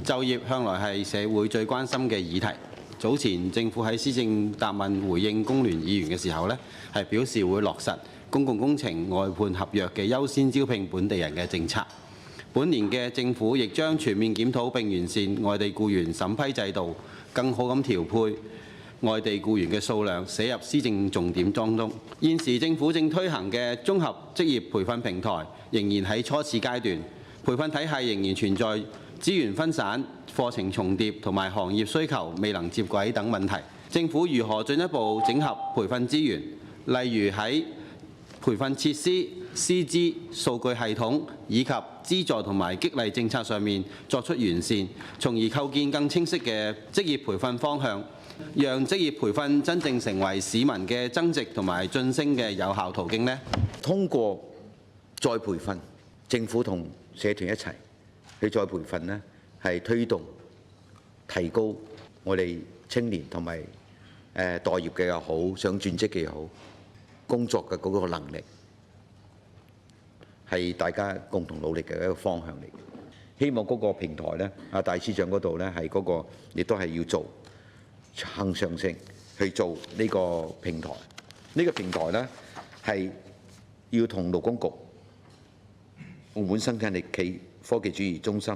就業向來係社會最關心嘅議題。早前政府喺施政答問回應工聯議員嘅時候呢，係表示會落實公共工程外判合約嘅優先招聘本地人嘅政策。本年嘅政府亦將全面檢討並完善外地僱員審批制度，更好咁調配外地僱員嘅數量，寫入施政重點當中。現時政府正推行嘅綜合職業培訓平台仍然喺初始階段，培訓體系仍然存在資源分散、課程重疊同埋行業需求未能接軌等問題。政府如何進一步整合培訓資源，例如喺培訓設施、師資、數據系統以及資助同埋激勵政策上面作出完善，從而構建更清晰嘅職業培訓方向，讓職業培訓真正成為市民嘅增值同埋晉升嘅有效途徑呢？通過再培訓，政府同社團一齊去再培訓呢，係推動提高我哋青年同埋待業嘅又好，想轉職嘅又好，工作嘅嗰個能力係大家共同努力嘅一個方向嚟。希望嗰個平台呢，阿大司長嗰度呢，係嗰個亦都係要做向上性去做呢個平台。呢個平台呢，係要同勞工局、澳門生產力暨科技主義中心、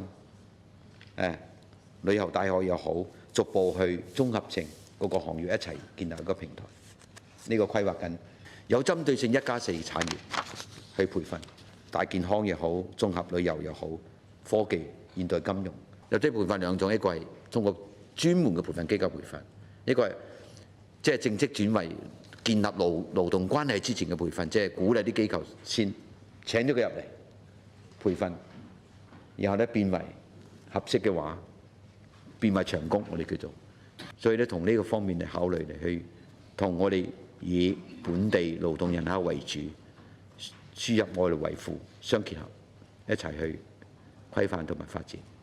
旅遊大學又好，逐步去綜合性嗰個行業一齊建立一個平台。呢個規劃緊有針對性1+4產業去培訓，大健康又好，綜合旅遊又好，科技、現代金融。有啲培訓兩種，一個係通過專門嘅培訓機構培訓，一個係即係正式轉為建立勞動關係之前嘅培訓，即係鼓勵啲機構先請咗佢入嚟培訓，然後咧變為合適嘅話，變為長工，我哋叫做。所以咧，從呢個方面嚟考慮嚟去同我哋以本地勞動人口為主，輸入外勞為輔，相結合，一齊去規範同埋發展。